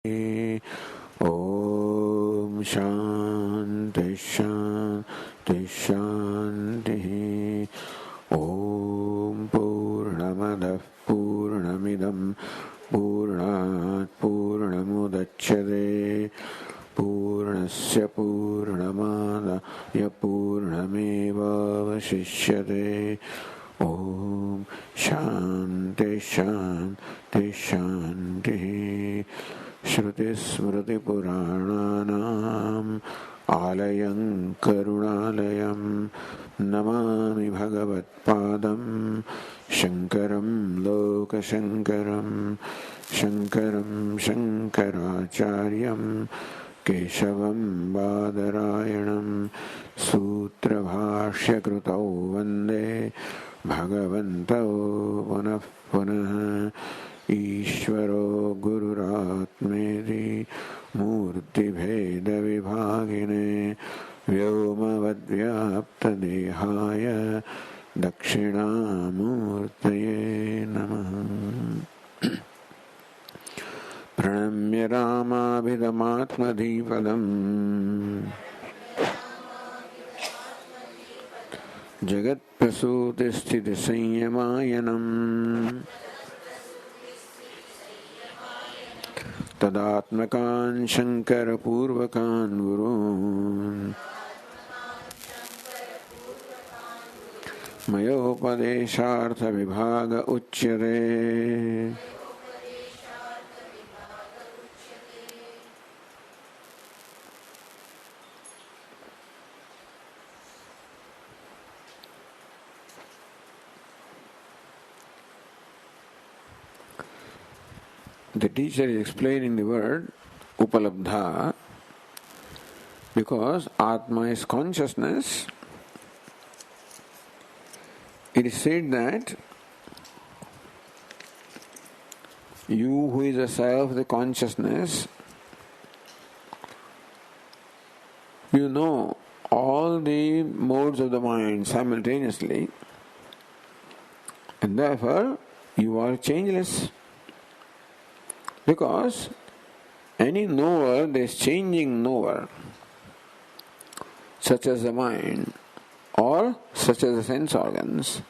Om Shanti Shanti Shanti. Om Purnamadav Purnamidam Purnat Purnamudachyate Purnasya Purnamadaya Purnameva Vasishyate. Om Shanti Shanti Shanti. Shruti Smriti Purananam Alayam Karunalayam Namami Bhagavat Padam Shankaram Loka Shankaram Shankaram Shankaracharyam Keshavam Badarayanam Sutra Bhashya Krutau Vande Bhagavantau Punah Punah. Ishvaro Gururatmedi Murti Bheda Vibhagine Vyomavadvyapta Dehaya Dakshinamurtaye Namaha. Pranamya Ramabhidamatmadhipadam Jagat Prasuti Sthiti Sanyamayanam Tadatmakan Shankara Purvakan Gurun Mayopadeshartha Vibhaga Uchyate. The teacher is explaining the word Upalabdha because Atma is consciousness. It is said that you who is a self, the consciousness, you know all the modes of the mind simultaneously, and therefore you are changeless. Because any knower, there is changing knower, such as the mind or such as the sense organs,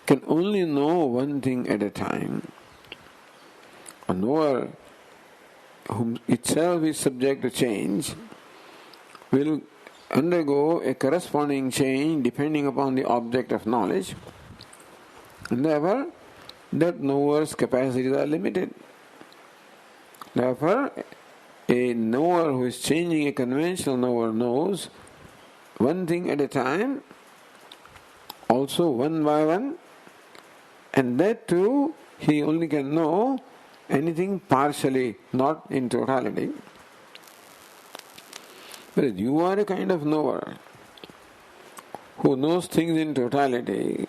can only know one thing at a time. A knower whom itself is subject to change will undergo a corresponding change depending upon the object of knowledge, and therefore that knower's capacities are limited. Therefore, a knower who is changing a conventional knower knows one thing at a time, also one by one, and that too he only can know anything partially, not in totality. But you are a kind of knower who knows things in totality,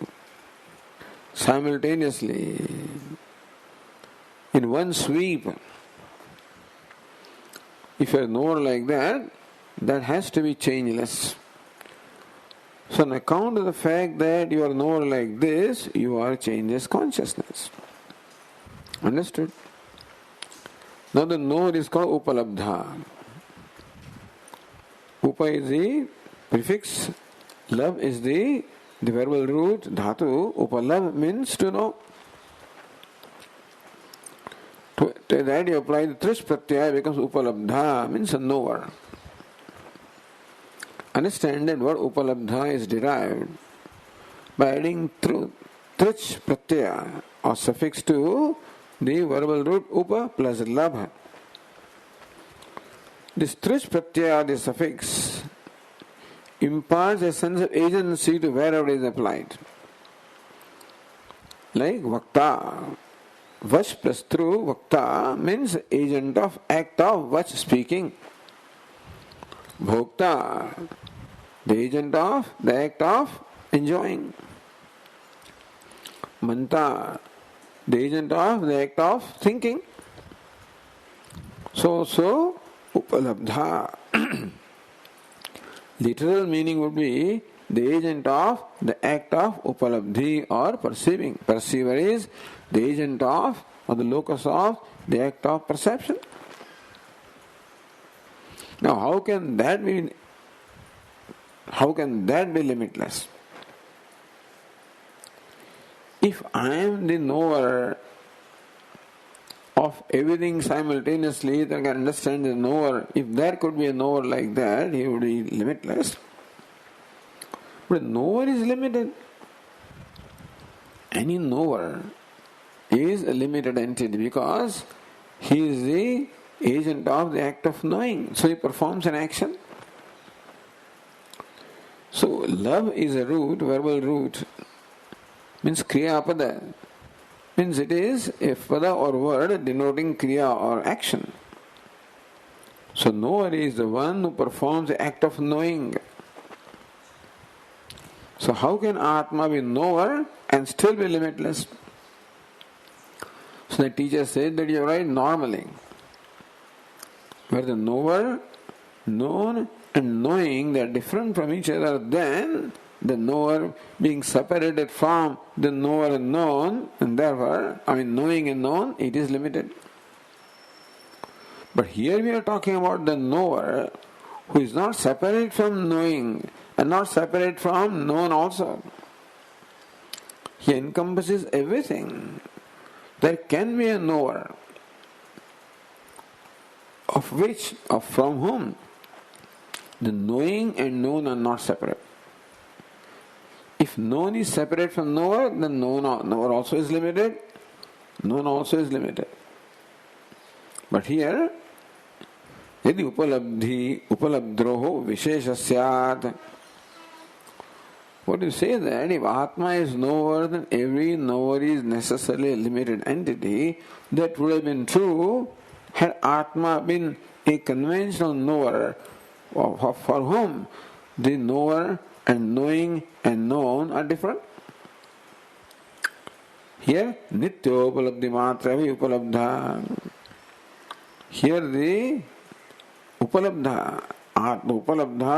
simultaneously, in one sweep. If you are a knower like that, that has to be changeless. So on account of the fact that you are a knower like this, you are changeless consciousness. Understood? Now the knower is called Upalabdha. Upa is the prefix, love is the verbal root, dhatu. Upalav means to know. To that you apply the trish pratyaya, becomes Upalabdha, means a knower. Understand that word Upalabdha is derived by adding trish pratyaya or suffix to the verbal root upa plus labha. This trish pratyaya, the suffix, imparts a sense of agency to wherever it is applied. Like vakta. Vash plus through vakta means agent of act of vach, speaking. Bhokta, the agent of the act of enjoying. Manta, the agent of the act of thinking. So Upalabdha. Literal meaning would be the agent of the act of Upalabdhi or perceiving. Perceiver is the agent of or the locus of the act of perception. Now how can that be limitless? If I am the knower of everything simultaneously, then I can understand the knower. If there could be a knower like that, he would be limitless. But a knower is limited. Any knower is a limited entity because he is the agent of the act of knowing. So he performs an action. So love is a root, verbal root, means kriya pada. Means it is a pada or word denoting kriya or action. So knower is the one who performs the act of knowing. So how can Atma be knower and still be limitless? So the teacher said that you are right normally. Where the knower, known and knowing, they are different from each other, then the knower being separated from the knower and known, and therefore, knowing and known, it is limited. But here we are talking about the knower who is not separate from knowing and not separate from known also. He encompasses everything. There can be a knower from whom the knowing and known are not separate. If known is separate from knower, then knower also is limited, known also is limited. But here, यदि उपलब्धोः विशेषः स्यात्, what do you say that if Atma is knower, then every knower is necessarily a limited entity? That would have been true had Atma been a conventional knower for whom the knower and knowing and known are different. Here, nityo upalabdhi matra vi upalabdha. Here the upalabdha,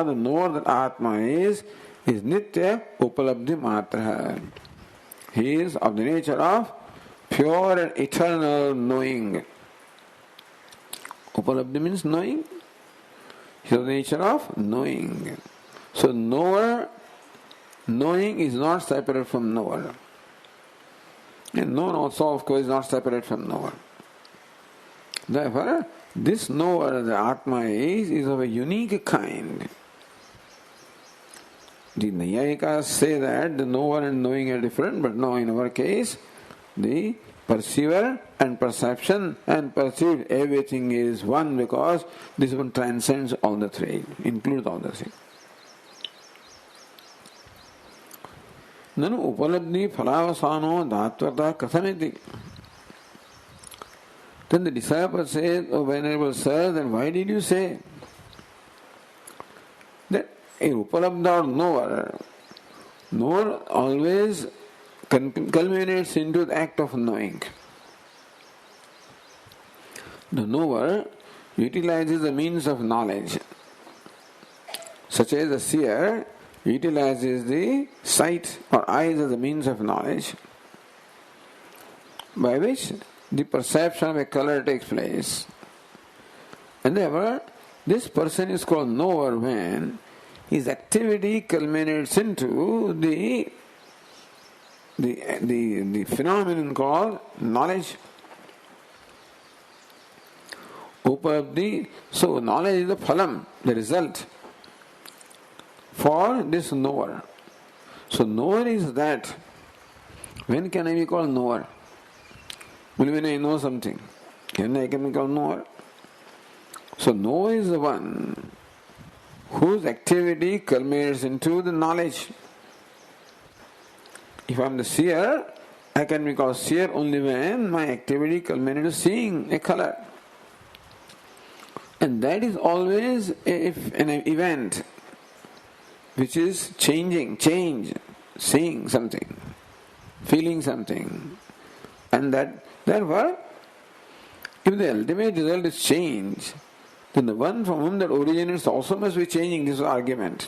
the knower that Atma is nitya upalabdhi matra. He is of the nature of pure and eternal knowing. Upalabdhi means knowing. He is of the nature of knowing. So knowing is not separate from knower. And known also, of course, is not separate from knower. Therefore, this knower, the Atma is of a unique kind. The Nayayikas say that the knower and knowing are different, but no, in our case, the perceiver and perception and perceived, everything is one because this one transcends all the three, includes all the three. Nanu upalabdhi phalavasano dhatvata kathamiti. Then the disciple says, "Oh Venerable Sir, then why did you say that a upalabdha or knower always culminates into the act of knowing?" The knower utilizes the means of knowledge, such as the seer utilizes the sight or eyes as a means of knowledge, by which the perception of a color takes place. And therefore, this person is called knower when his activity culminates into the phenomenon called knowledge. Upalabdhi, so knowledge is the phalam, the result for this knower. So knower is that. When can I be called knower? Well, when I know something, can I be called knower? So knower is the one whose activity culminates into the knowledge. If I am the seer, I can be called seer only when my activity culminates into seeing a color. And that is always an event which is change, seeing something, feeling something. And that, therefore, if the ultimate result is change, then the one from whom that originates also must be changing. This argument.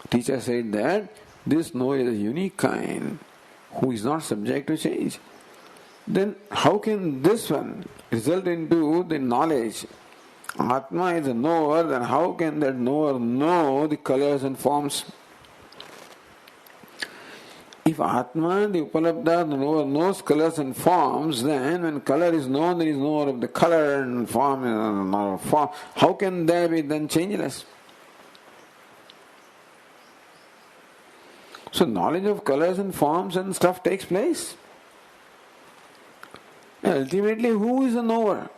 Teacher said that this knower is a unique kind who is not subject to change. Then how can this one result into the knowledge Atma is a knower, then how can that knower know the colors and forms? If Atma, the Upalabdha, the knower, knows colors and forms, then when color is known, there is knower of the color and form and form. How can there be then changeless? So knowledge of colors and forms and stuff takes place. And ultimately, who is the knower?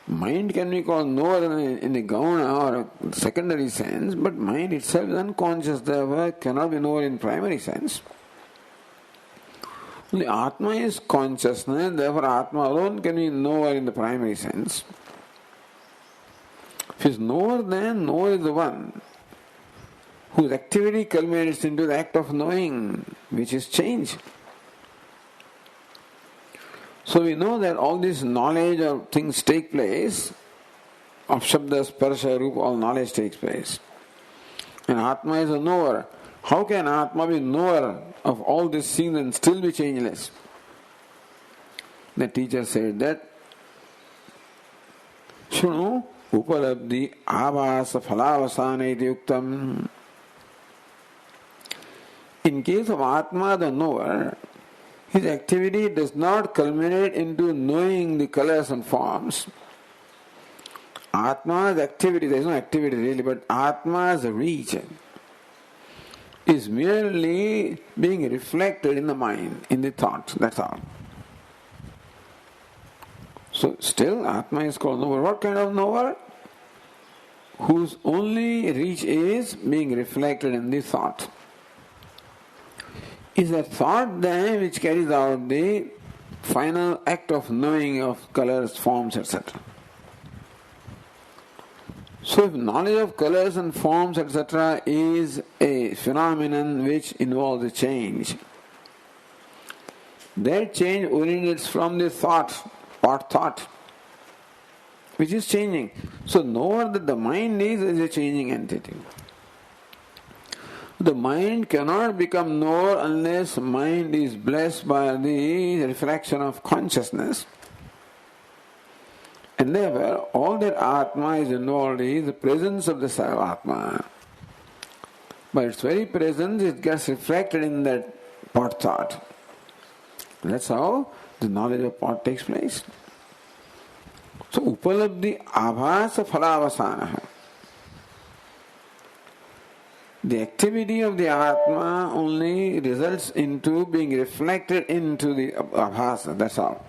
Mind can be called knower in the gauna or a secondary sense, but mind itself is unconscious, therefore cannot be knower in primary sense. The Atma is consciousness, therefore Atma alone can be knower in the primary sense. If he is knower, then knower is the one whose activity culminates into the act of knowing, which is change. So we know that all this knowledge of things take place, of Shabda, Sparsha, Rupa, all knowledge takes place. And Atma is a knower. How can Atma be knower of all these things and still be changeless? The teacher said that, Shunu upalabdhi abhasa phalavasana iti yuktam. In case of Atma, the knower, his activity does not culminate into knowing the colors and forms. Atma's activity, there is no activity really, but Atma's reach is merely being reflected in the mind, in the thought, that's all. So still Atma is called knower. What kind of knower? Whose only reach is being reflected in the thought. Is a thought then which carries out the final act of knowing of colors, forms, etc. So if knowledge of colors and forms, etc. is a phenomenon which involves a change, that change originates from the thought, which is changing. So knower that the mind is a changing entity. The mind cannot become knower unless mind is blessed by the reflection of consciousness. And therefore, all that Atma is involved is the presence of the Atma. By its very presence, it gets reflected in that pot thought. That's how the knowledge of pot takes place. So, upalabdhi abhasa phalavasana. The activity of the Atma only results into being reflected into the abhasa, that's all.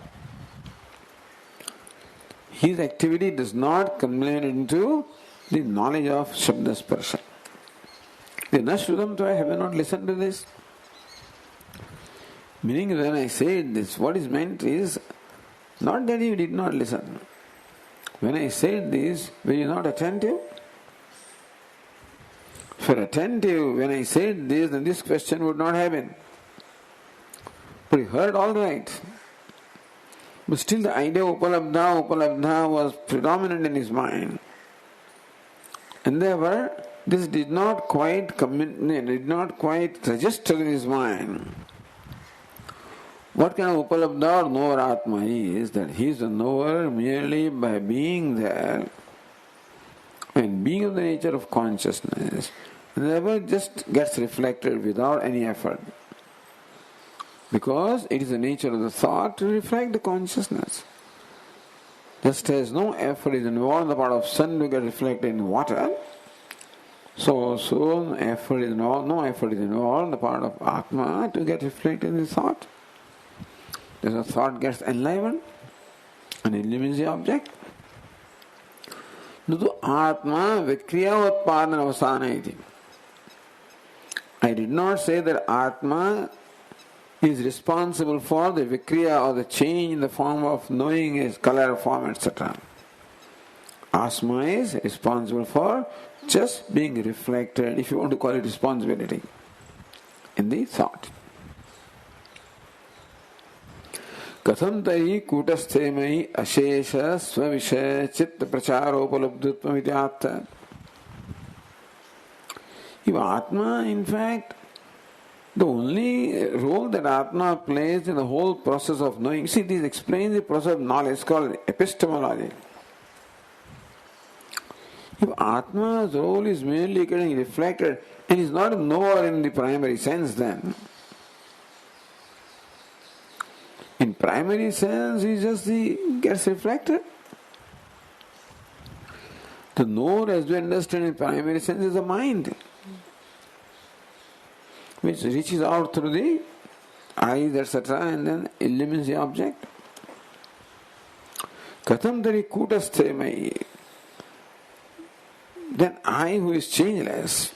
His activity does not culminate into the knowledge of Shabda Sparsha. Have you not listened to this? Meaning when I said this, what is meant is not that you did not listen. When I said this, were you not attentive? If you were attentive when I said this, then this question would not have been. But you heard all right. But still the idea of Upalabdha was predominant in his mind. And therefore, this did not quite register in his mind. What kind of Upalabdha or knower Atma is that he is a knower merely by being there and being of the nature of consciousness, never just gets reflected without any effort. Because it is the nature of the thought to reflect the consciousness. Just as no effort is involved on the part of sun to get reflected in water, so no effort is involved on the part of Atma to get reflected in the thought. As the thought gets enlivened and illumines the object. Atma vikriya utpadana avasana iti. I did not say that Atma is responsible for the vikriya or the change in the form of knowing his color, form, etc. Atma is responsible for just being reflected, if you want to call it responsibility, in the thought. Katham tahi kutasthe mai ashesha svavishaya chitta pracharopalabdhutvam ityartha. If Atma, in fact, the only role that Atma plays in the whole process of knowing, see, this explains the process of knowledge, it's called epistemology. If Atma's role is merely getting reflected and is not a knower in the primary sense, then in primary sense he just gets reflected. The knower, as we understand in primary sense, is the mind, which reaches out through the eyes, etc., and then illumines the object. Katham tari kutasthe mai. Then I, who is changeless,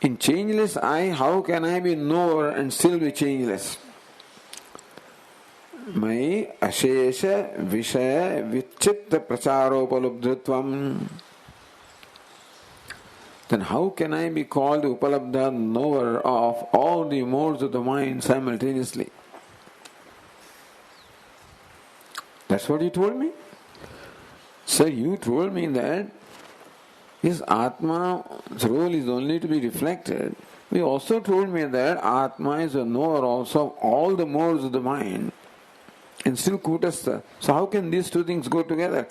in changeless I, how can I be knower and still be changeless? Mai ashesha vishaya vichitta pracharopalubdhritvam. Then how can I be called the upalabdha, knower of all the modes of the mind simultaneously? That's what you told me? Sir, you told me that his Atma's role is only to be reflected. You also told me that Atma is a knower also of all the modes of the mind and still kutastha. So how can these two things go together?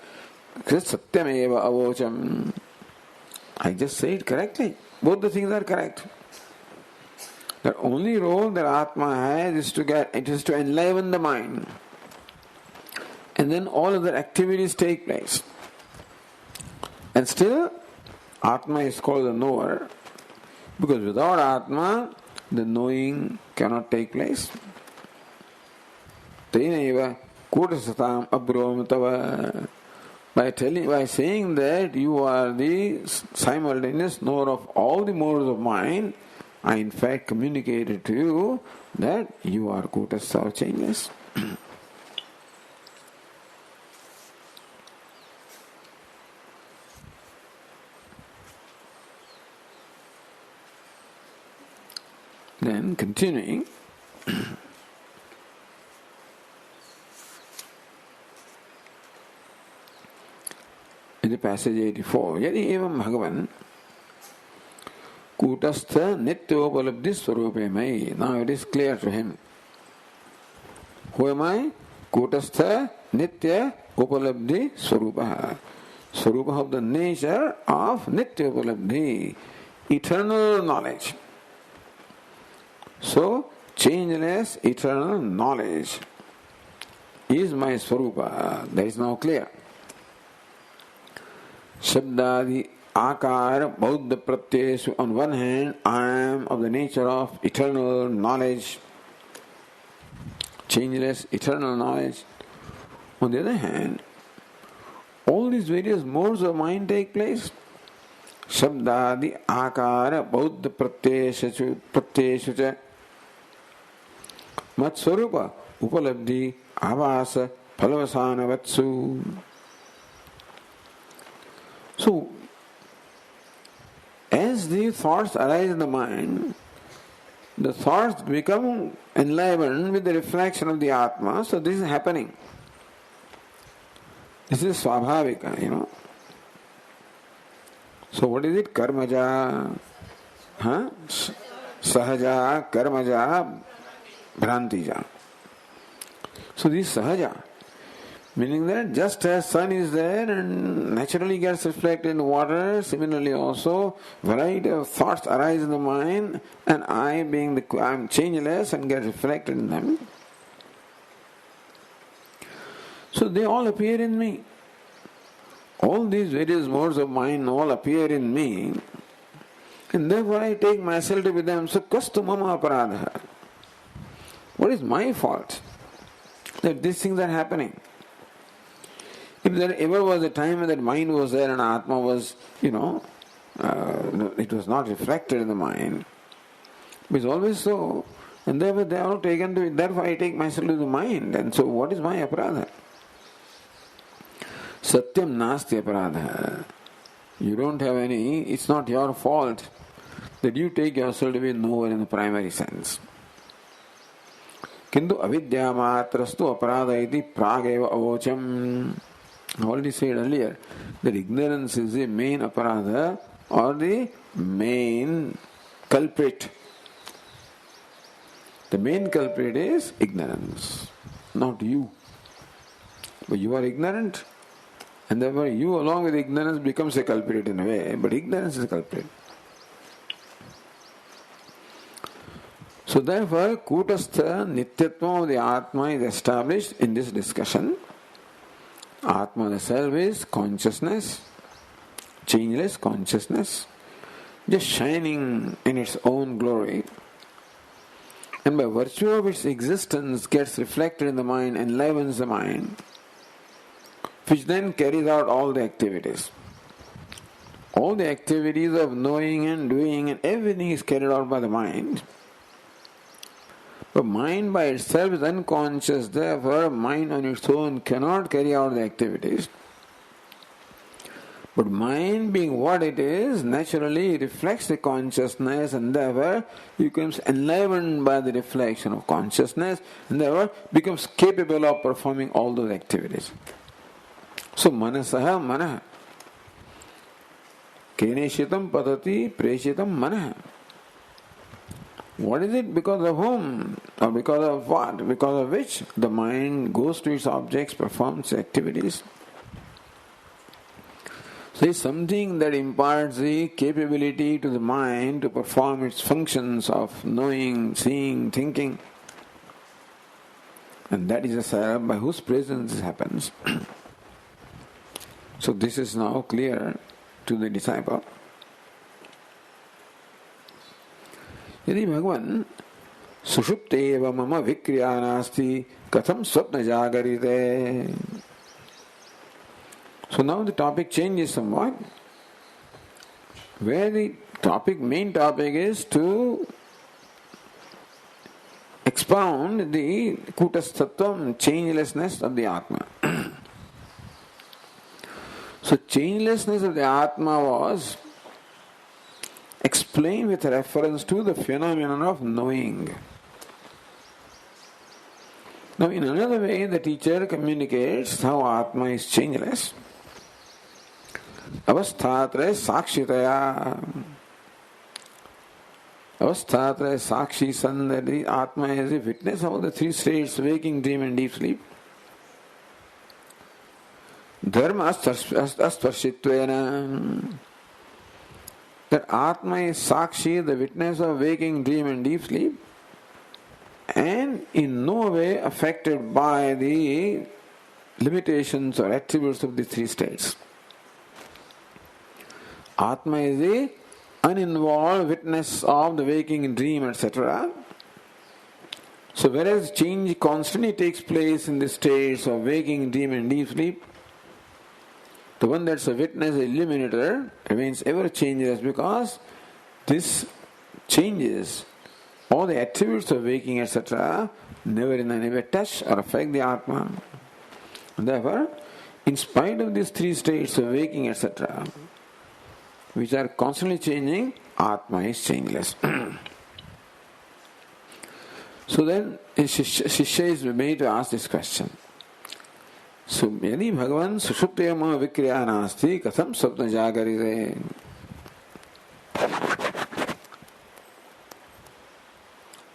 Satyameva avocham. I just say it correctly. Both the things are correct. The only role that Atma has is to enliven the mind. And then all other activities take place. And still, Atma is called the knower. Because without Atma, the knowing cannot take place. Tenaiva kutasatam abromitava. By saying that you are the simultaneous knower of all the modes of mind, I in fact communicated to you that you are kutastha or changeless. Then continuing, in the passage 84, Yadi evam bhagavan kutastha nityopalabdhi swarupe mai. Now it is clear to him. Who am I? Kutastha nitya upalabdhi swarupaha. Swarupa of the nature of nitya upalabdhi, eternal knowledge. So, changeless, eternal knowledge is my swarupa. That is now clear. Shabdadi akar bauddha pratyeshu. On one hand, I am of the nature of eternal knowledge, changeless, eternal knowledge. On the other hand, all these various modes of mind take place. Shabdadi akara bauddha pratyeshu cha mat swarupa upalabdhi avasa phalavasana vatsu. So, as the thoughts arise in the mind, the thoughts become enlivened with the reflection of the Atma. So this is happening. This is swabhavika, So what is it? Karmaja, sahaja, karmaja, Bhrantija. So this sahaja, meaning that just as sun is there and naturally gets reflected in water, similarly also variety of thoughts arise in the mind, and I am changeless and get reflected in them. So they all appear in me. All these various modes of mind all appear in me, and therefore I take myself to be them. So kastu mama aparadha. What is my fault that these things are happening? If there ever was a time when that mind was there and Atma was, it was not reflected in the mind, it's always so, and therefore they are all taken to it. Therefore I take myself to the mind, and so what is my aparadha? Satyam nasti aparadha. You don't have any, it's not your fault that you take yourself to be knower in the primary sense. Kintu avidya matrastu aparadha iti prageva avocham. I already said earlier that ignorance is the main aparadha or the main culprit. The main culprit is ignorance, not you. But you are ignorant. And therefore you along with ignorance becomes a culprit in a way, but ignorance is a culprit. So therefore, Kutastha Nityatvam of the Atma is established in this discussion. Atma, the self, is consciousness, changeless consciousness, just shining in its own glory. And by virtue of its existence gets reflected in the mind, enlivens the mind, which then carries out all the activities. All the activities of knowing and doing and everything is carried out by the mind. But mind by itself is unconscious, therefore mind on its own cannot carry out the activities. But mind being what it is, naturally reflects the consciousness and therefore becomes enlivened by the reflection of consciousness and therefore becomes capable of performing all those activities. So manasaha manah. Keneshitam patati preshitam manah. What is it? Because of whom? Or because of what? Because of which the mind goes to its objects, performs activities. So it's something that imparts the capability to the mind to perform its functions of knowing, seeing, thinking. And that is a self by whose presence this happens. So this is now clear to the disciple. यदि भगवान सुषुप्तेव मम विक्रिया नास्ति कथम स्वप्न जागरिते. So now the topic changes somewhat, where the main topic is to expound the kutasthatvam, changelessness of the Atma. So changelessness of the Atma was explained with reference to the phenomenon of knowing. Now in another way the teacher communicates how Atma is changeless. Avasthatraya sakshitaya. Avasthatraya sakshi sandari. Atma is a witness of the three states, waking, dream and deep sleep. Dharma asparshitvena. That Atma is Sakshi, the witness of waking, dream and deep sleep, and in no way affected by the limitations or attributes of the three states. Atma is the uninvolved witness of the waking, dream, etc. So whereas change constantly takes place in the states of waking, dream and deep sleep, the one that's a witness, a illuminator, remains ever changeless because this changes, all the attributes of waking, etc., never in any way touch or affect the Atma. And therefore, in spite of these three states of waking, etc., which are constantly changing, Atma is changeless. So then, Shishya is made to ask this question. So, यदि भगवान सुषुप्ते मम विक्रिया नास्ति कथम स्वप्न जागरिते.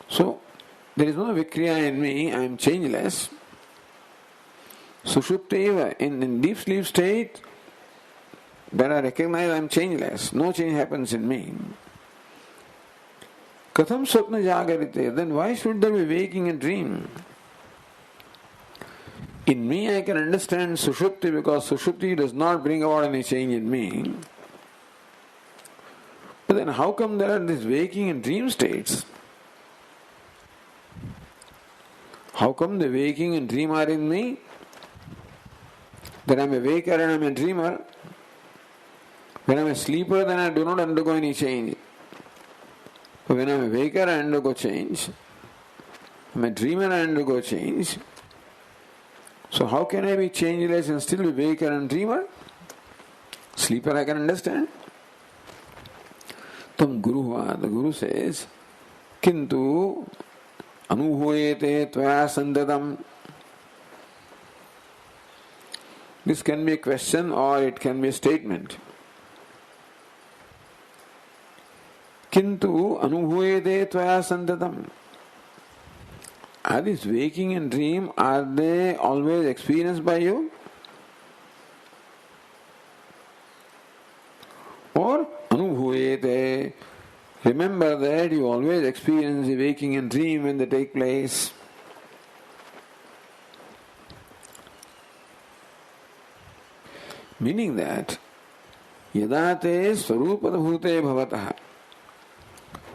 So, there is no vikriya in me, I am changeless. Sushupteva, in deep sleep state, that I recognize I am changeless, no change happens in me. Katham swapna jagarite, then why should there be waking and dream? In me I can understand Sushupti because Sushupti does not bring about any change in me. But then how come there are these waking and dream states? How come the waking and dream are in me? Then I am a waker and I am a dreamer. When I am a sleeper, then I do not undergo any change. But when I am a waker, I undergo change. I am a dreamer, I undergo change. So how can I be changeless and still be waker and dreamer? Sleeper I can understand. Tam Guru, the Guru says, Kintu Anuhuyete Tvaya Sandadam. This can be a question or it can be a statement. Kintu Anuhuyete Tvaya Sandadam. Are these waking and dream, are they always experienced by you? Remember that you always experience the waking and dream when they take place. Meaning that, yada te swarupadabhute bhavataha.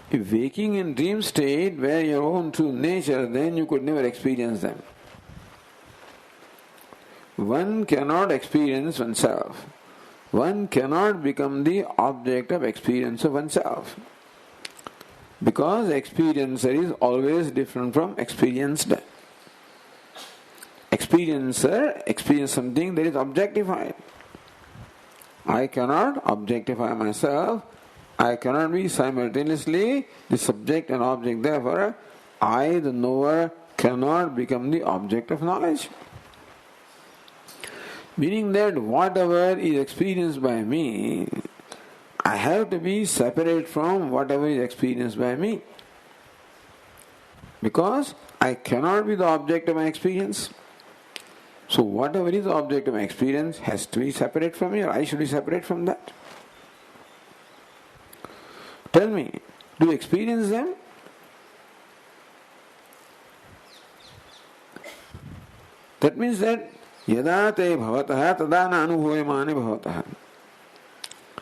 If waking and dream state were your own true nature, then you could never experience them. One cannot experience oneself. One cannot become the object of experience of oneself. Because experiencer is always different from experienced. Experiencer experiences something that is objectified. I cannot objectify myself. I cannot be simultaneously the subject and object. Therefore, I, the knower, cannot become the object of knowledge. Meaning that whatever is experienced by me, I have to be separate from whatever is experienced by me. Because I cannot be the object of my experience. So whatever is the object of my experience has to be separate from me, or I should be separate from that. Tell me, do you experience them? That means that yada te bhavataha tada na anubhoyamane bhavataha.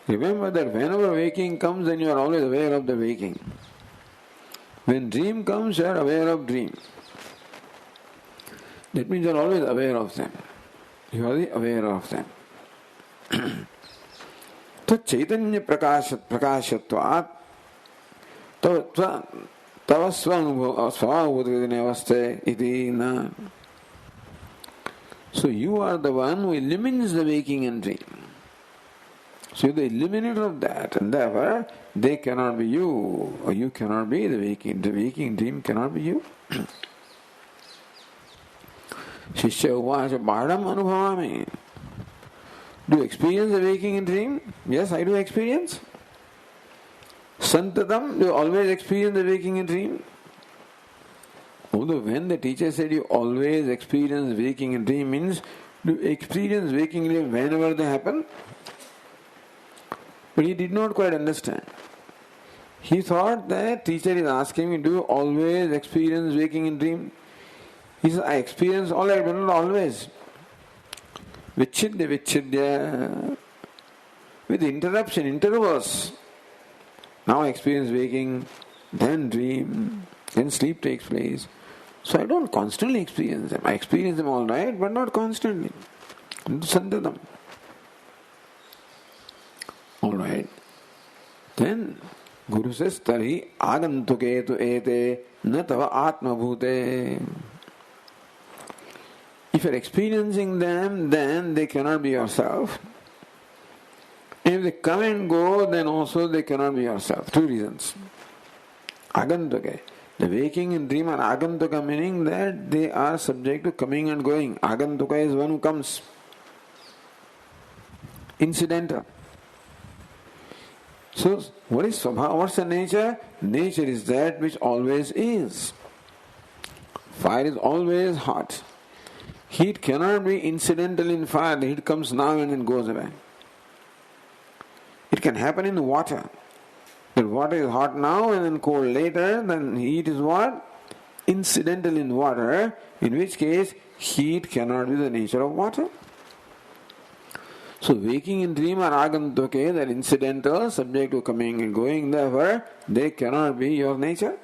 Remember that whenever waking comes, then you are always aware of the waking. When dream comes, you are aware of dream. That means you are always aware of them. You are aware of them. Tat chaitanya prakashatvat tava svabhutvidinavaste iti na. So you are the one who eliminates the waking and dream. So you are the eliminator of that, and therefore they cannot be you, or you cannot be the waking. The waking dream cannot be you. Shishya uvacha bhadam anubhavami. Do you experience the waking and dream? Yes, I do experience. Santatam, do you always experience the waking and dream? Although when the teacher said you always experience waking and dream, means do you experience waking and dream whenever they happen? But he did not quite understand. He thought that teacher is asking me, do you always experience waking and dream? He said, I experience all right, but not always. Vichidya, with interruption, intervals. Now I experience waking, then dream, then sleep takes place. So I don't constantly experience them. I experience them all right, but not constantly. Santatam. All right. Then Guru says, Tari agantuke tu ete na tava atma bhute. If you are experiencing them, then they cannot be yourself. And if they come and go, then also they cannot be yourself. Two reasons. Agantuke. The waking and dream are agantuka, meaning that they are subject to coming and going. Agantuka is one who comes. Incidental. So, what is Swabha? What's the nature? Nature is that which always is. Fire is always hot. Heat cannot be incidental in fire. The heat comes now and then goes away. It can happen in water. The water is hot now and then cold later. Then heat is what? Incidental in water. In which case, heat cannot be the nature of water. So waking and dream are agantuke, they are incidental, subject to coming and going. Therefore, they cannot be your nature.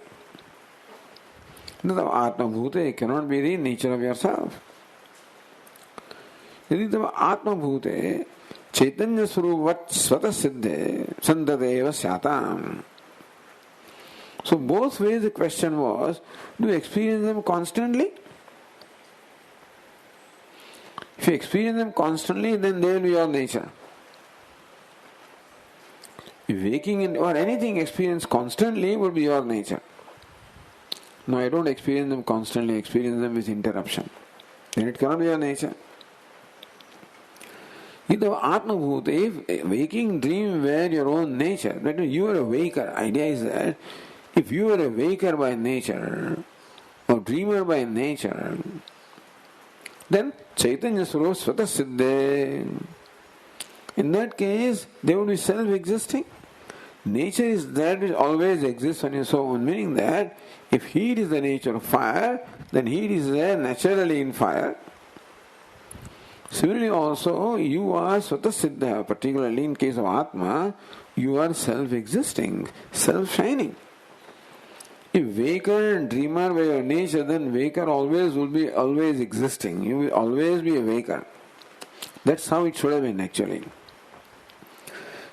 The Atma Bhute cannot be the nature of yourself. Yadi tava Atma Bhute Chaitanya Swarupat Svata Siddhe Sandadeva Syatam. So both ways the question was, do you experience them constantly? If you experience them constantly, then they will be your nature. If waking or anything experienced constantly would be your nature. No, I don't experience them constantly, I experience them with interruption. Then it cannot be your nature. If Atma Bhuta, if waking dream were your own nature, that means you are a waker. Idea is that if you are a waker by nature, or dreamer by nature, then Chaitanya Swarupa Svata Siddhe. In that case, they would be self-existing. Nature is that which always exists on its own, meaning that if heat is the nature of fire, then heat is there naturally in fire. Similarly also, you are Swatasiddha, particularly in case of Atma, you are self-existing, self-shining. If waker and dreamer were your nature, then waker always will be always existing. You will always be a waker. That's how it should have been actually.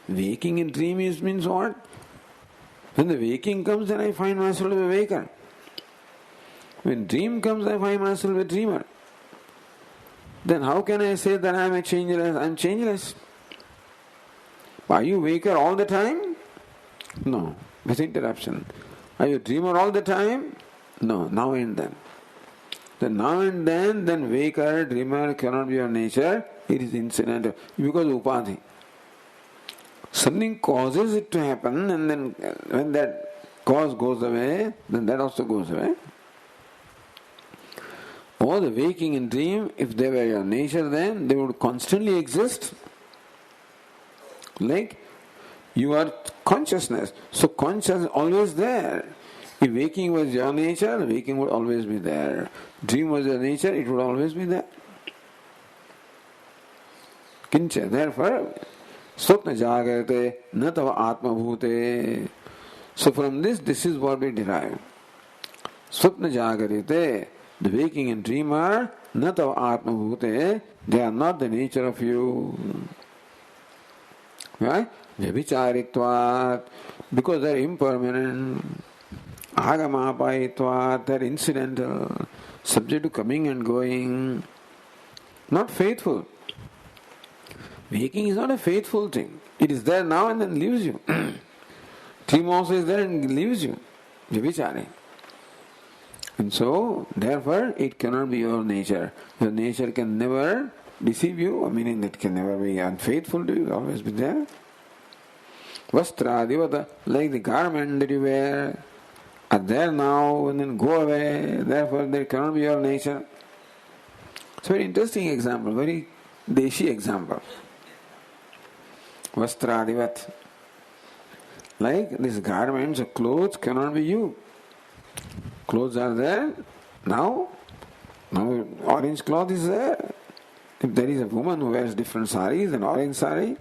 Waking in dream means what? When the waking comes, then I find myself a waker. When dream comes, I find myself a dreamer. Then how can I say that I am a changeless? I am changeless. Are you waker all the time? No, with interruption. Are you a dreamer all the time? No, now and then. Then now and then waker, dreamer cannot be your nature. It is incidental. Because upadhi. Something causes it to happen, and then when that cause goes away, then that also goes away. Or the waking and dream, if they were your nature, then they would constantly exist. Like you are consciousness. So consciousness is always there. If waking was your nature, waking would always be there. Dream was your nature, it would always be there. Kincha, therefore, Swapna jagrate na tava atma bhute. So from this is what we derive. Swapna jagrate, the waking and dreamer, na tava atma bhute, they are not the nature of you. Right? Vyabhicharitvat, because they are impermanent. Agamapayitvat, they are incidental, subject to coming and going, not faithful. Waking is not a faithful thing. It is there now and then leaves you. Dream also is there and leaves you. Vyabhichari. And so, therefore, it cannot be your nature. Your nature can never deceive you, meaning that can never be unfaithful to you, always be there. Vastra, divata, like the garment that you wear, are there now and then go away. Therefore, there cannot be your nature. It's a very interesting example, very deshi example. Vastradivat. Like these garments or clothes cannot be you. Clothes are there now. Now orange cloth is there. If there is a woman who wears different saris, an orange sari,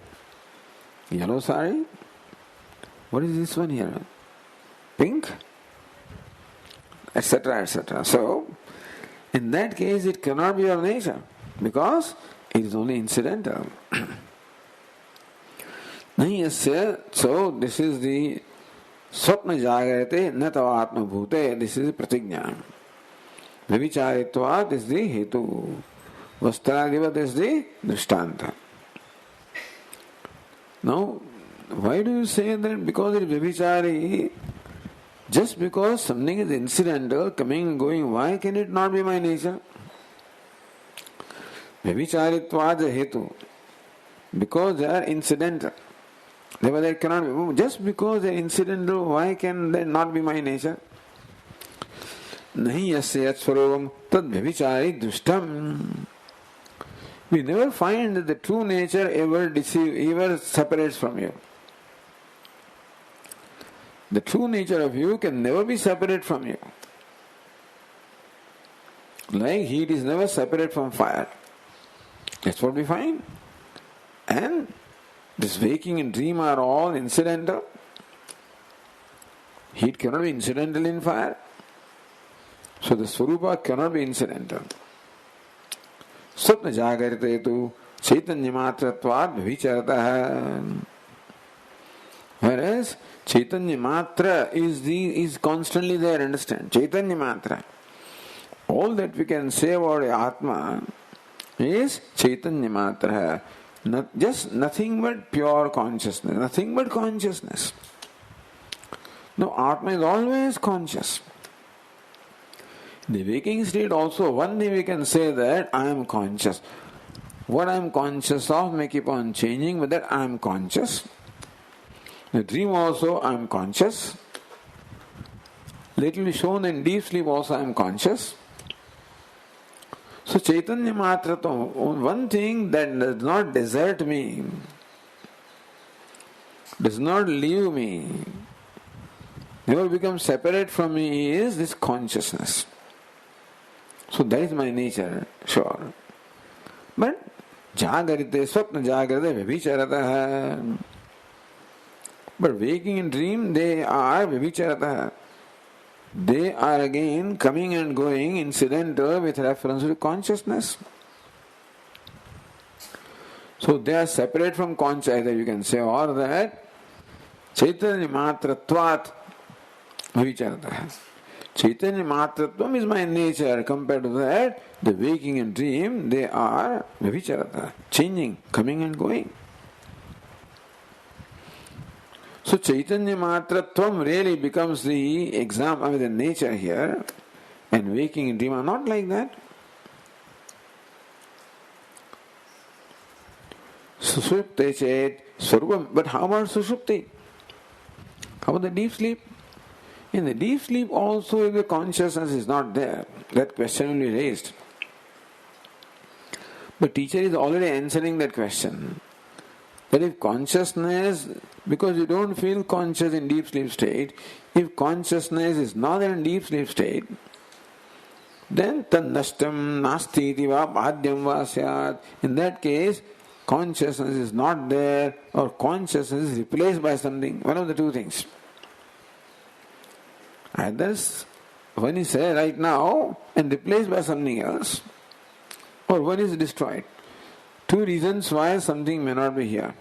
yellow sari, what is this one here? Pink? Etc. etc. So, in that case it cannot be your nature because it is only incidental. So this is the Swapna jagrate na tava atma bhute. This is the pratigna. Vyabhicharitvat is the hetu. Vastradivat is the drishtanta. Now, why do you say that? Because it is vyabhichari. Just because something is incidental, coming and going, why can it not be my nature? Vyabhicharitvat is hetu. Because they are incidental. Therefore, they cannot be. Just because they are incidental, why can they not be my nature? Nahi yasya yat swaruvam tad vyabhichari drishtam. We never find that the true nature ever separates from you. The true nature of you can never be separate from you. Like heat is never separate from fire. That's what we find. And this waking and dream are all incidental. Heat cannot be incidental in fire. So the Swarupa cannot be incidental. Swapna jagarite tu chaitanya matratvad vicharataha. Whereas Chaitanya Matra is constantly there, understand? Chaitanya Matra. All that we can say about Atma is Chaitanya Matra. Just nothing but pure consciousness. Nothing but consciousness. No, Atma is always conscious. In the waking state also, one day we can say that I am conscious. What I am conscious of may keep on changing, but that I am conscious. The dream also I am conscious. Little shown in deep sleep also I am conscious. So Chaitanya Matra, one thing that does not desert me does not leave me, never becomes separate from me is this consciousness. So that is my nature, sure. But jagarite, swapna jagarite, vibhicharata. But waking and dream, they are vibhicharata. They are again coming and going, incidental with reference to consciousness. So they are separate from consciousness, either you can say, or that Chaitanya matratvat vibhicharata. Chaitanya matratvam is my nature. Compared to that, the waking and dream, they are vibhicharata, changing, coming and going. So Chaitanya matratvam really becomes the example, the nature here, and waking and dream are not like that. Sushupte chet swarupam. But how about sushupti? How about the deep sleep? In the deep sleep also, if the consciousness is not there, that question will be raised. But teacher is already answering that question. That if consciousness, because you don't feel conscious in deep sleep state, if consciousness is not in deep sleep state, then tannashtam nasti iti va bhadyam va syat. In that case, consciousness is not there or consciousness is replaced by something. One of the two things. Either one is there right now and replaced by something else, or one is destroyed. Two reasons why something may not be here.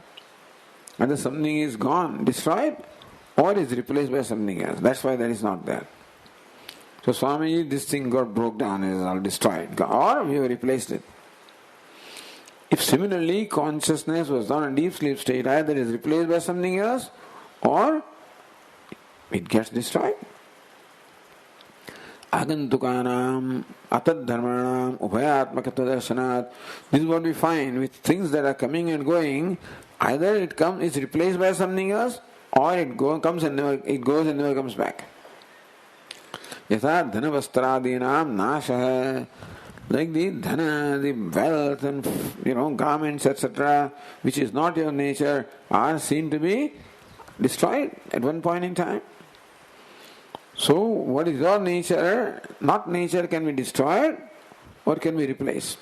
Either something is gone, destroyed, or is replaced by something else. That's why that is not there. So Swami, this thing got broke down, is all destroyed, or we have replaced it. If similarly consciousness was not in deep sleep state, either it is replaced by something else, or it gets destroyed. Agantukanam atad dharmanam ubhayatmakatva darshanat. This is what we find with things that are coming and going. Either it comes, is replaced by something else, or it comes and never, it goes and never comes back. Yatha dhanavastradinam nasha. Like the dhana, the wealth and garments, etc., which is not your nature, are seen to be destroyed at one point in time. So, what is your nature? Not nature can be destroyed or can be replaced.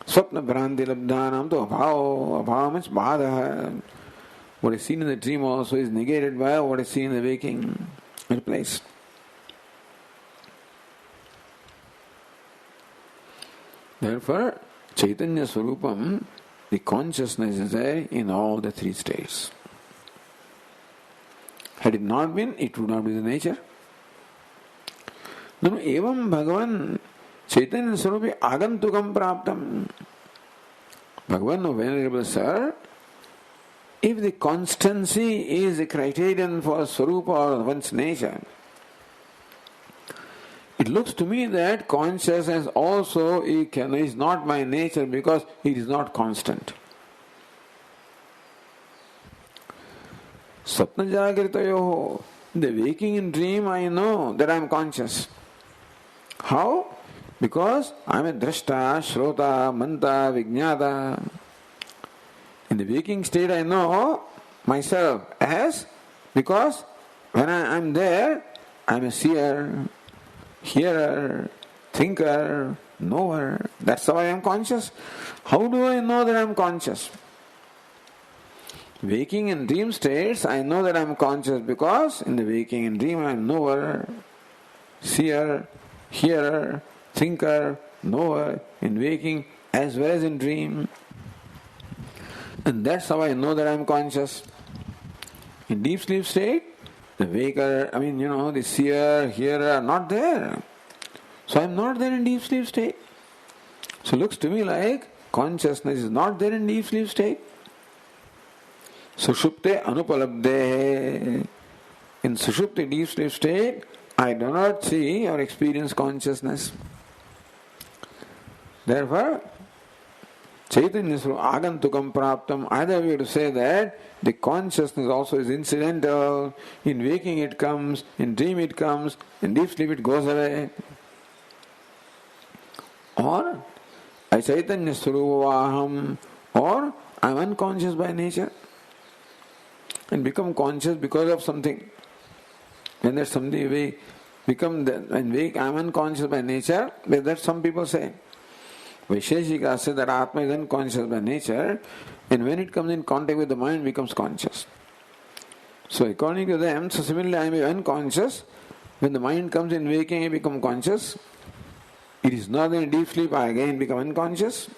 Swapna bhranti labdhanam to abhava. Abhava means bhada. What is seen in the dream also is negated by what is seen in the waking, replaced. Therefore, Chaitanya Swarupam, the consciousness is there in all the three states. Had it not been, it would not be the nature. No, evam Bhagavan Chaitanya Swarupi agantukam praptam. Bhagavan, O Venerable Sir, if the constancy is the criterion for Swarupa or one's nature, it looks to me that consciousness also is not my nature because it is not constant. Sapna jagritayoho, the waking and dream, I know that I am conscious. How? Because I am a drashta, shrota, manta, vijnata. In the waking state I know myself as, because when I am there, I am a seer, hearer, thinker, knower. That's how I am conscious. How do I know that I am conscious? Waking and dream states, I know that I am conscious because in the waking and dream I am knower, seer, hearer, thinker, knower, in waking as well as in dream. And that's how I know that I am conscious. In deep sleep state, the waker, the seer, hearer are not there. So I am not there in deep sleep state. So it looks to me like consciousness is not there in deep sleep state. Sushupte anupalabde. In Sushupti deep sleep state, I do not see or experience consciousness. Therefore, Chaitanya agantukam praptam. Either we have to say that the consciousness also is incidental. In waking it comes, in dream it comes, in deep sleep it goes away. Or I Chaitanya Swarupavaham, or I am unconscious by nature. and become conscious because of something. When that something we become, when we I'm unconscious by nature, that some people say. Vaisheshika says that Atma is unconscious by nature, and when it comes in contact with the mind, becomes conscious. So according to them, so similarly I am unconscious. When the mind comes in waking, I become conscious. It is not in deep sleep, I again become unconscious.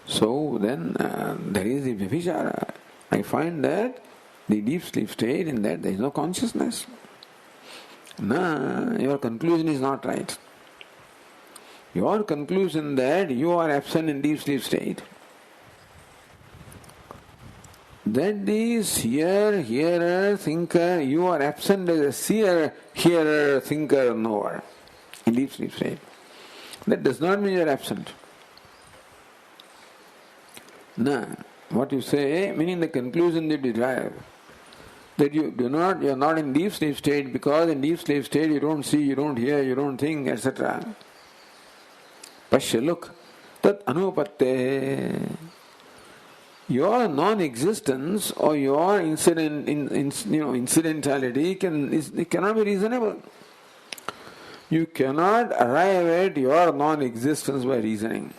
So then there is the Vyabhichara. I find that the deep sleep state, in that there is no consciousness. No, your conclusion is not right. Your conclusion that you are absent in deep sleep state, that the seer, hearer, thinker, you are absent as a seer, hearer, thinker, knower in deep sleep state. That does not mean you are absent. No. What you say, meaning the conclusion that you derive, that you are not in deep sleep state because in deep sleep state you don't see, you don't hear, you don't think, etc. Pashya, look, tat anupatte. Your non-existence or your incidentality it cannot be reasonable. You cannot arrive at your non-existence by reasoning.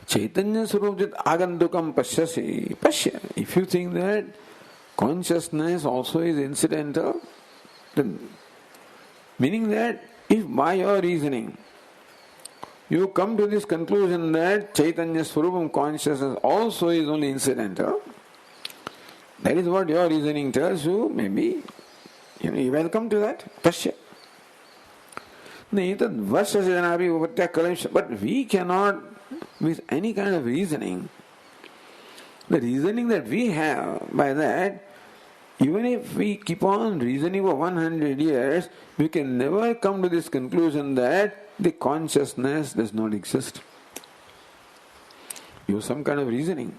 Chaitanya Surupjit Agandukam Pashyasi. Pashya. If you think that consciousness also is incidental, then meaning that if by your reasoning you come to this conclusion that Chaitanya Swarupam consciousness also is only incidental, that is what your reasoning tells you, maybe you welcome to that. Pashya. But we cannot, with any kind of reasoning, the reasoning that we have by that, even if we keep on reasoning for 100 years, we can never come to this conclusion that the consciousness does not exist. You have some kind of reasoning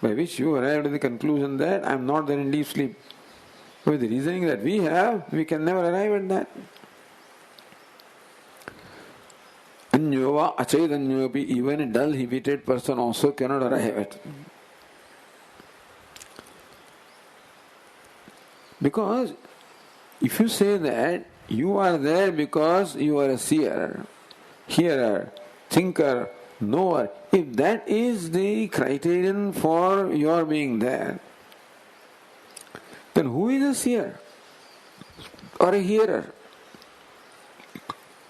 by which you arrive at the conclusion that I am not there in deep sleep. With the reasoning that we have, we can never arrive at that. Anyova achaidanyopi, even a dull, heated person also cannot arrive at. Because if you say that you are there because you are a seer, hearer, thinker, knower, if that is the criterion for your being there, then who is a seer or a hearer?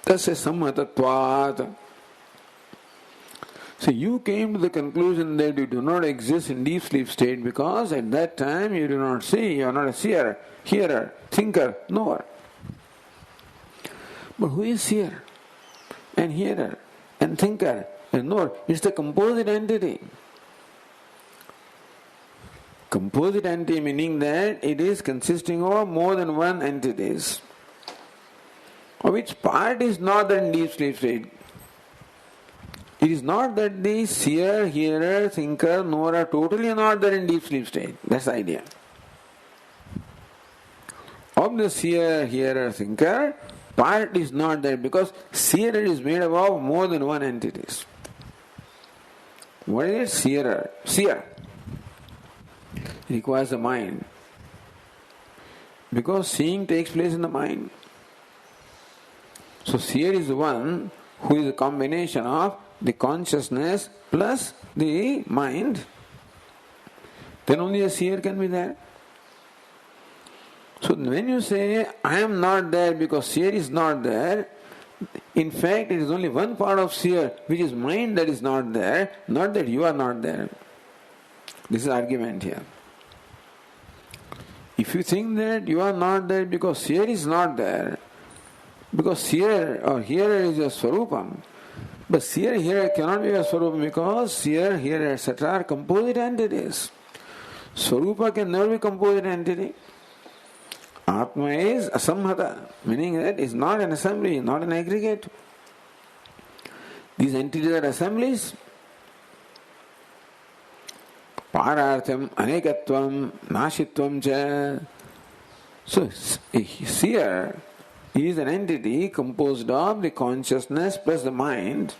Tasya sammatatvat. So you came to the conclusion that you do not exist in deep sleep state because at that time you do not see, you are not a seer, hearer, thinker, knower. But who is seer and hearer and thinker and knower? It's the composite entity. Composite entity meaning that it is consisting of more than one entities, of which part is not in deep sleep state. It is not that the seer, hearer, thinker, knower are totally not there in deep sleep state. That's the idea. Of the seer, hearer, thinker, part is not there because seer is made up of more than one entities. What is it? Seer. Seer. It requires the mind. Because seeing takes place in the mind. So seer is the one who is a combination of the consciousness plus the mind. Then only a seer can be there. So when you say, I am not there because seer is not there, in fact it is only one part of seer, which is mind, that is not there, not that you are not there. This is argument here. If you think that you are not there because seer is not there, because seer or hearer is your swarupam, but seer, hearer cannot be your swarupam because seer, hearer, etc. are composite entities. Swarupa can never be composite entity. Atma is asamhata, meaning that it is not an assembly, not an aggregate. These entities are assemblies. Parartham, anekatvam, nashitvam cha. So, a seer is an entity composed of the consciousness plus the mind.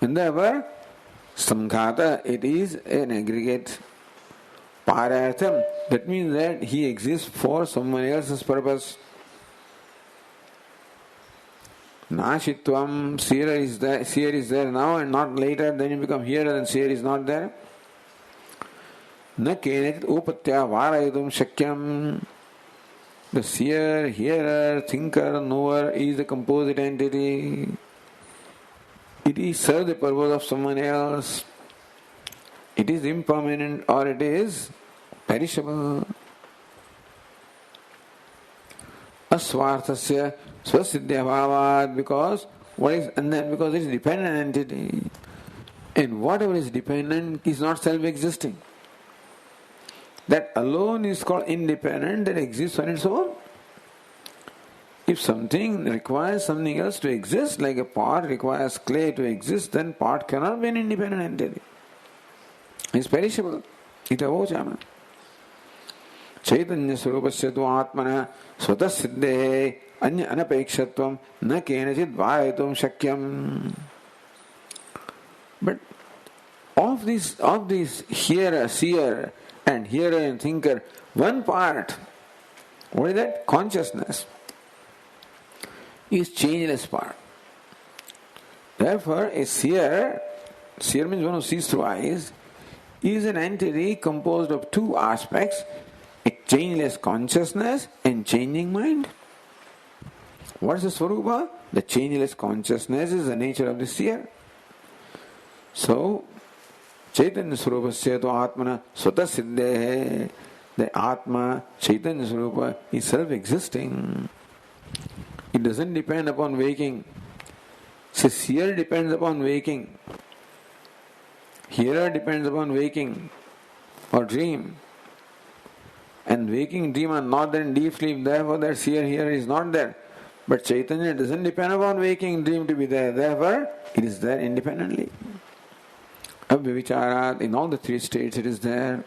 And therefore, Samghata, it is an aggregate. Parartham, that means that he exists for someone else's purpose. Nashitvam, seer is there now and not later, then you become hearer and seer is not there. Na kenachit upatya varayadum shakyam. The seer, hearer, thinker, knower is the composite entity. It is serves the purpose of someone else. It is impermanent or it is perishable. Aswarthasya swasiddhya bhavad, because because it is dependent entity. And whatever is dependent is not self-existing. That alone is called independent, that exists on its own. If something requires something else to exist, like a pot requires clay to exist, then pot cannot be an independent entity. It's perishable. Itavochama. Chaitanya Swarupasya tu Atmana Swata Siddhe Anya Anapekshatvam Na Kenachit Vayatum Shakyam. But of this hearer, seer, and hearer and thinker, one part, what is that? Consciousness is changeless part. Therefore, a seer means one who sees through eyes, is an entity composed of two aspects, a changeless consciousness and changing mind. What is the Swarupa? The changeless consciousness is the nature of the seer. So, Chaitanya Swarupasya tu Atmana Swata Siddhe, the Atma, Chaitanya Swarupa, is self-existing. It doesn't depend upon waking. So, seer depends upon waking. Hearer depends upon waking or dream. And waking and dream are not there in deep sleep, therefore that seer here is not there. But Chaitanya doesn't depend upon waking and dream to be there, therefore it is there independently. Abhyavicharat, in all the three states it is there.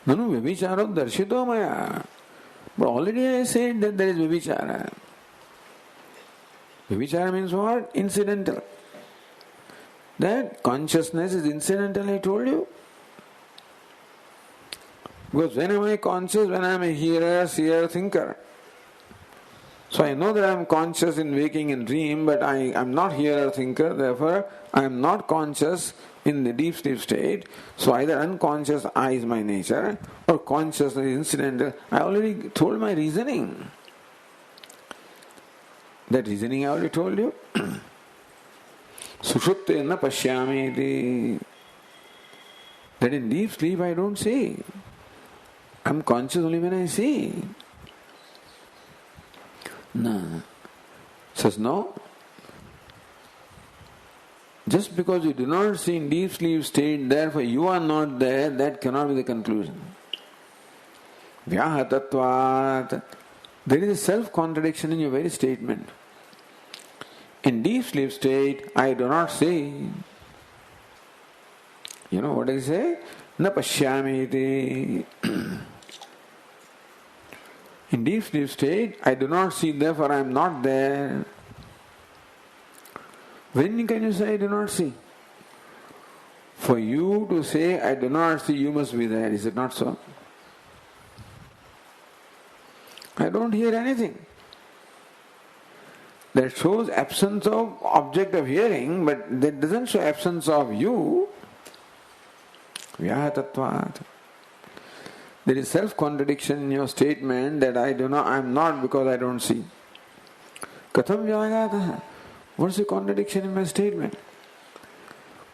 Nanu Vyavicharo darshito maya. But already I said that there is Vyavichara. Vyavichara means what? Incidental. That consciousness is incidental, I told you. Because when am I conscious? When I am a hearer, seer, thinker. So I know that I am conscious in waking and dream, but I am not hearer, thinker, therefore I am not conscious in the deep sleep state. So either unconscious I is my nature, or conscious is incidental. I already told my reasoning. That reasoning I already told you. Sushutte na pashyami iti. That in deep sleep I don't see. I am conscious only when I see. No. Says no. Just because you do not see in deep sleep state, therefore you are not there, that cannot be the conclusion. Vyahatatvat. There is a self-contradiction in your very statement. In deep sleep state, I do not see. You know what I say? Na pashyami iti. In deep sleep state, I do not see, therefore I am not there. When can you say I do not see? For you to say I do not see, you must be there. Is it not so? I don't hear anything. That shows absence of object of hearing, but that doesn't show absence of you. Vyahatatvat. There is self-contradiction in your statement that I am not because I don't see. Katham vyagataha. What's the contradiction in my statement?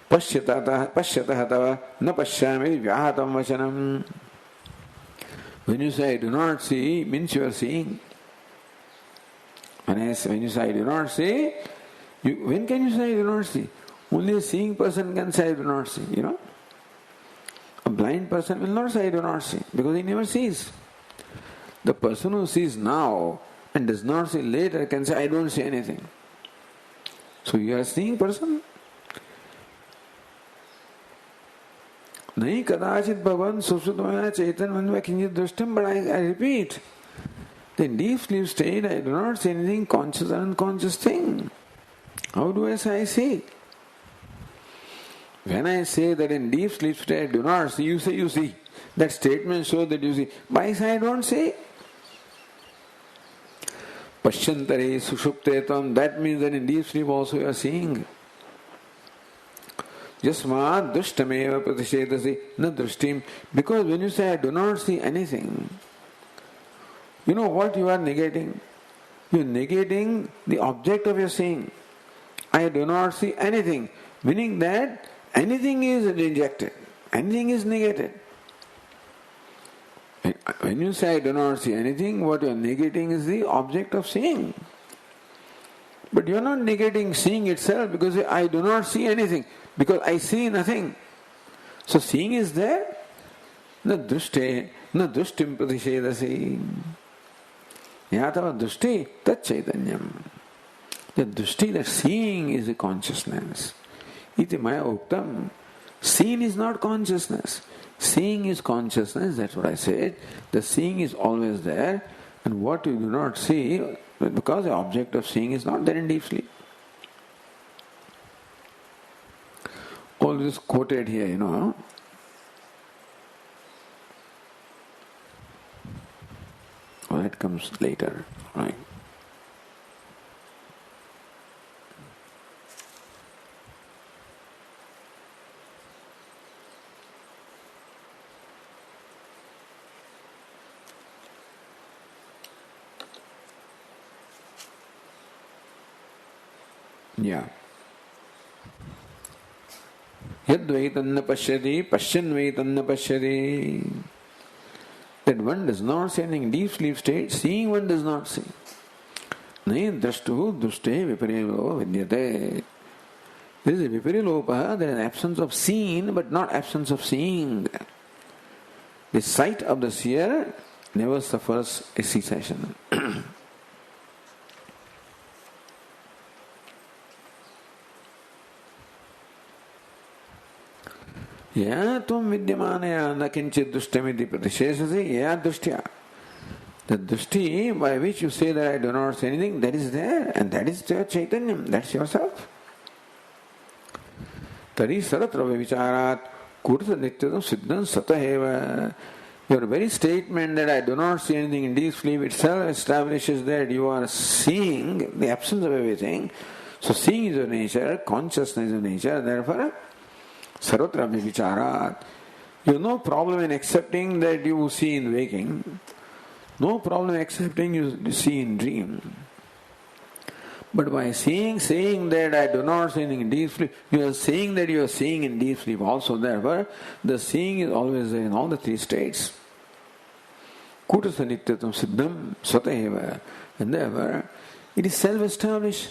Pashyatah tava na pashyami vyahatam vachanam. When you say I do not see, means you are seeing. When you say I do not see, when can you say I do not see? Only a seeing person can say I do not see, you know. A blind person will not say I do not see, because he never sees. The person who sees now and does not see later can say I don't see anything. So you are a seeing person. Nahi kadachit bhavan susudvaya chaitan manva kinjit drishtam, but I repeat, In deep sleep state, I do not see anything conscious or unconscious thing. How do I see? When I say that in deep sleep state I do not see, you say you see. That statement shows that you see. Why say I don't see? Pashyantare sushupte tvam, that means that in deep sleep also you are seeing. Jasmat dushtameva pratishetasi na drushtim. Because when you say I do not see anything, you know what you are negating? You are negating the object of your seeing. I do not see anything, meaning that anything is rejected, anything is negated. When you say I do not see anything, what you are negating is the object of seeing. But you are not negating seeing itself because I do not see anything, because I see nothing. So seeing is there. Na drushte, na drushtim pratishedasi. Yatava drushti tat chaitanyam. The drushti, that seeing is a consciousness. Iti maya uktam. Seeing is not consciousness. Seeing is consciousness, that's what I said. The seeing is always there, and what you do not see, because the object of seeing is not there in deep sleep. All this quoted here, you know. Well, that comes later, right? Yeah. Yadvaitanna pashyati, pashyanvaitanna pashyati. That one does not see anything in deep sleep state, seeing one does not see. Nai drashtu dushte viparilo vidyate. There is a viparilopa, there is an absence of seen, but not absence of seeing. The sight of the seer never suffers a cessation. Ya tvam vidyamanaya na kinchit dushtamiti pratishesasi ya dushtya. The dushti by which you say that I do not see anything, that is there, and that is your chaitanyam, that's yourself. Tari saratrava vicharat kurta nityadam siddham sataheva. Your very statement that I do not see anything in deep sleep itself establishes that you are seeing the absence of everything. So seeing is your nature, consciousness is your nature, therefore sarvatra vicharat. You have no problem in accepting that you see in waking. No problem accepting you see in dream. But by saying that I do not see anything in deep sleep, you are saying that you are seeing in deep sleep also. Therefore, the seeing is always there in all the three states. Kutasa nityatam siddham swataheva. And therefore, it is self-established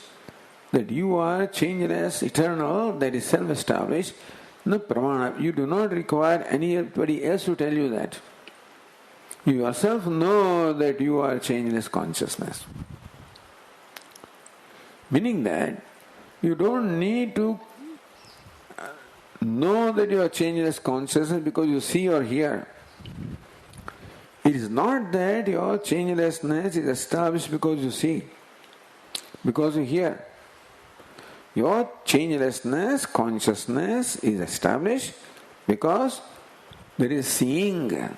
that you are changeless, eternal, that is self-established. No pramana. You do not require anybody else to tell you that. You yourself know that you are changeless consciousness. Meaning that you don't need to know that you are changeless consciousness because you see or hear. It is not that your changelessness is established because you see, because you hear. Your changelessness, consciousness is established because there is seeing.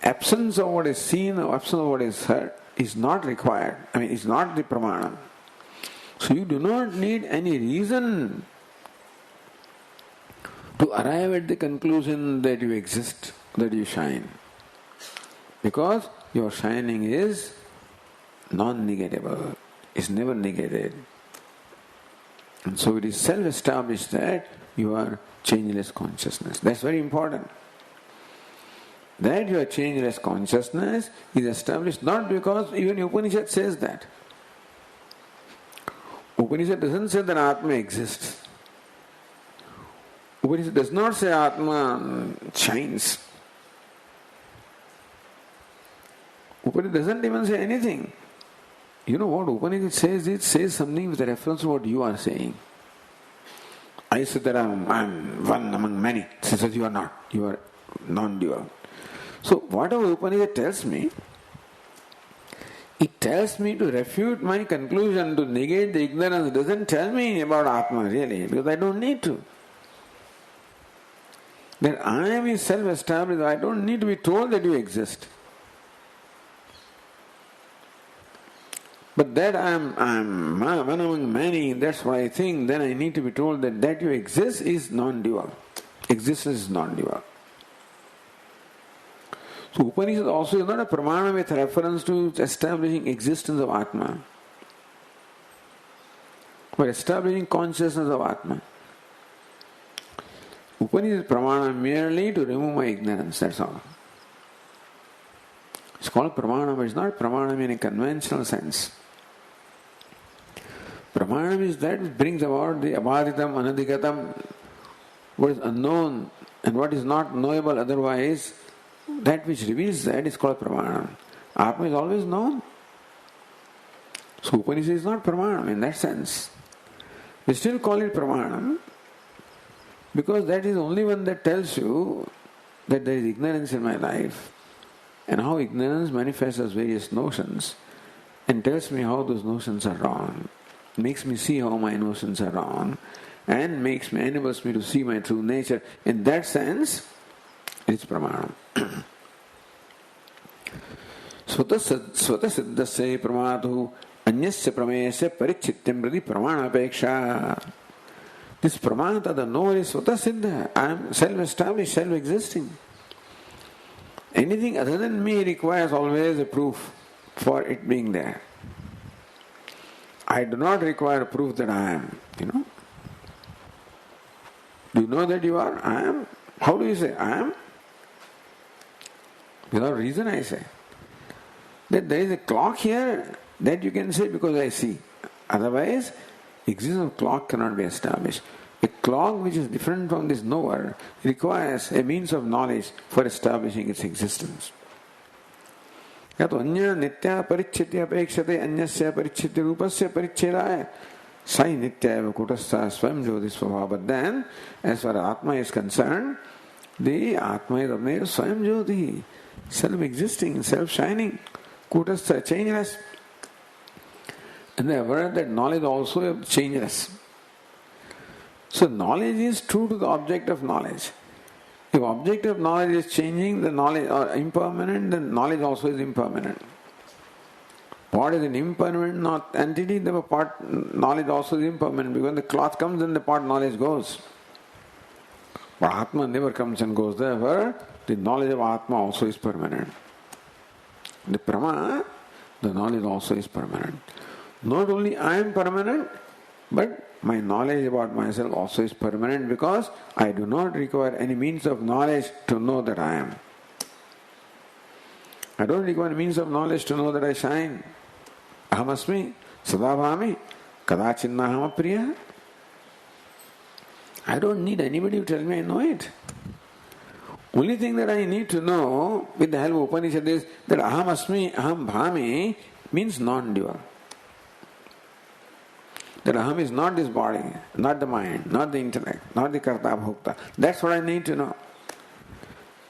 Absence of what is seen or absence of what is heard is not required. It's not the pramana. So you do not need any reason to arrive at the conclusion that you exist, that you shine. Because your shining is non-negatable, is never negated. And so it is self-established that you are changeless consciousness. That's very important. That your changeless consciousness is established not because even Upanishad says that. Upanishad doesn't say that Atma exists. Upanishad does not say Atma shines. Upanishad doesn't even say anything. You know what Upanishad says? It says something with reference to what you are saying. I said that I am one among many. It says you are not. You are non-dual. So whatever Upanishad tells me, It tells me to refute my conclusion, to negate the ignorance. It doesn't tell me about Atma really, because I don't need to. That I am is self-established. I don't need to be told that you exist. But that I am one among many, that's what I think, then I need to be told that you exist is non-dual. Existence is non-dual. So Upanishad also is not a pramana with reference to establishing existence of Atma, but establishing consciousness of Atma. Upanishad is pramana merely to remove my ignorance, that's all. It's called pramana, but it's not pramana in a conventional sense. Pramana is that which brings about the abhaditam, anadhigatam, what is unknown and what is not knowable otherwise. That which reveals that is called pramana. Atma is always known. So Upanishad is not pramana in that sense. We still call it pramana because that is the only one that tells you that there is ignorance in my life and how ignorance manifests as various notions and tells me how those notions are wrong. Makes me see how my notions are wrong and enables me to see my true nature. In that sense, it's pramana. Swatasiddhasya pramatu anyasya pramesya parichityam prati pramana apeksha. This pramata, the knower is swatasiddha. I am self-established, self-existing. Anything other than me requires always a proof for it being there. I do not require proof that I am. Do you know that you are? I am. How do you say I am? Without reason I say. That there is a clock here, that you can say because I see. Otherwise, existence of clock cannot be established. A clock which is different from this knower requires a means of knowledge for establishing its existence. Yato anya nitya parichitya apekshate anyasya parichitya rupasya parichedaya sai nitya eva kutastha swam jyoti svabhava. But then, as far as Atma is concerned, the Atma is swam jyoti, self-existing, self-shining, kutastha, changeless. And they have heard that knowledge also is changeless. So knowledge is true to the object of knowledge. If object of knowledge is changing, the knowledge or impermanent, then knowledge also is impermanent. Pot is an impermanent entity, the pot knowledge also is impermanent. Because when the cloth comes, then the pot knowledge goes. But Atma never comes and goes. Therefore, the knowledge of Atma also is permanent. The Brahma, the knowledge also is permanent. Not only I am permanent, but my knowledge about myself also is permanent because I do not require any means of knowledge to know that I am. I don't require means of knowledge to know that I shine. Ahamasmi, sadabhami, kadachinnahama priya. I don't need anybody to tell me I know it. Only thing that I need to know with the help of Upanishad is that ahamasmi, aham bhami means non-dual. That aham is not this body, not the mind, not the intellect, not the karta bhokta. That's what I need to know.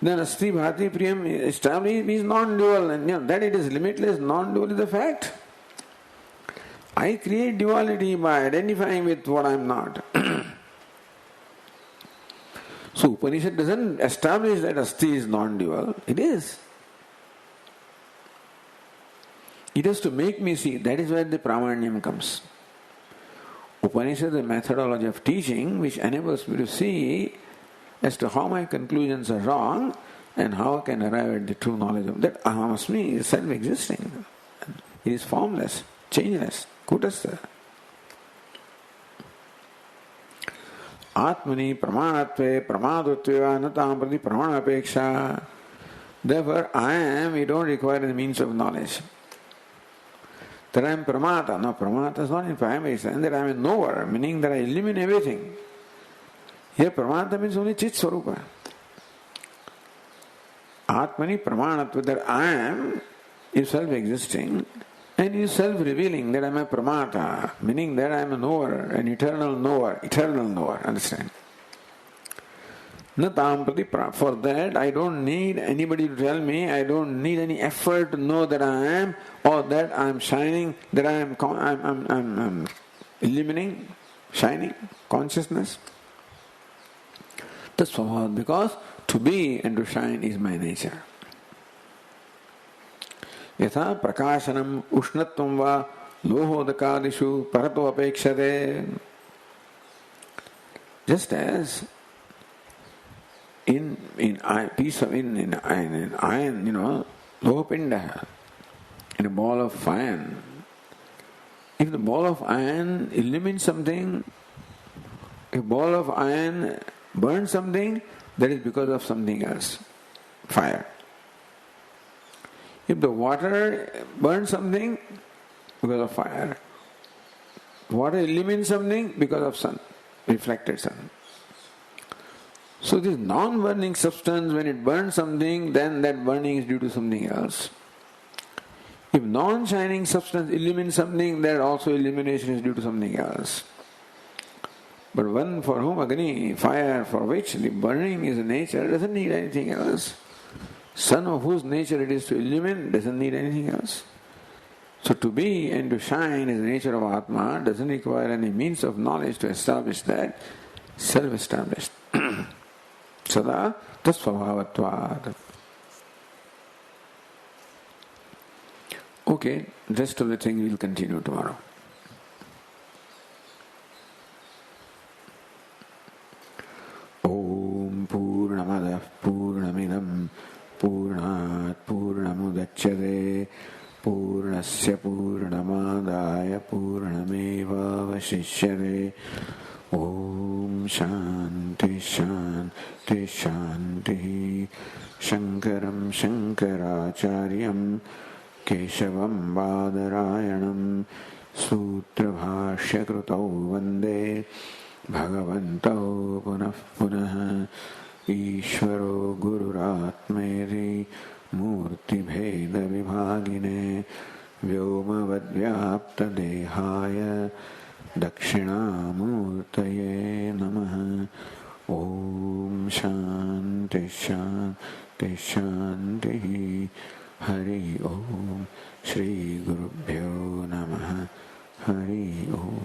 Then asti bhati priyam established means non-dual, and that it is limitless, non-dual is a fact. I create duality by identifying with what I am not. So Upanishad doesn't establish that asti is non-dual. It is. It has to make me see. That is where the pramanyam comes. Upanishad is a methodology of teaching which enables me to see as to how my conclusions are wrong and how I can arrive at the true knowledge of that. Ahamasmi is self-existing. It is formless, changeless, kutastha. Atmani pramanatve pramadutve anatam prati pramana apeksha. Therefore, I am, we don't require the means of knowledge. That I am pramata. No, pramata is not in primary sense. That I am a knower, meaning that I eliminate everything. Here, pramata means only chit swarupa. Atmani pramanatva, that I am is self-existing and is self-revealing, that I am a pramata, meaning that I am a knower, an eternal knower, understand? Natam prati for that I don't need anybody to tell me, I don't need any effort to know that I am, or that I am shining, that I'm illuminating, shining, consciousness. That's swabhavat, because to be and to shine is my nature. Yatha prakashanam ushnatvam va lohodakadishu parato apekshate. Just as in iron, lohapinda, in a ball of iron, if the ball of iron illumines something, if a ball of iron burns something, that is because of something else, fire. If the water burns something, because of fire. Water illumines something because of sun, reflected sun. So this non-burning substance, when it burns something, then that burning is due to something else. If non-shining substance illumines something, that also illumination is due to something else. But one for whom Agni, fire, for which the burning is a nature, doesn't need anything else. Sun, of whose nature it is to illumine, doesn't need anything else. So to be and to shine is the nature of Atma, doesn't require any means of knowledge to establish that, self-established. Sada tasvabhavatvad. Okay, rest of the thing we'll continue tomorrow. Om Purnamadah Purnamidam Purnat Purnamudachyate Purnasya Purnamadaya Purnameva Vashishyate. Om Shanti Shanti Shanti. Shankaram Shankaracharyam Keshavam Badarayanam Sutra Bhashya Krutau Vande Bhagavantau Punah Punah. Ishvaro Gururatmeri Murti Bheda Vibhagine Vyoma Vadvyapta Dehaya Dakshinamurtaye Namaha. Om Shanti Shanti Shanti. Hari Om. Shri Gurubhyo Namaha. Hari Om.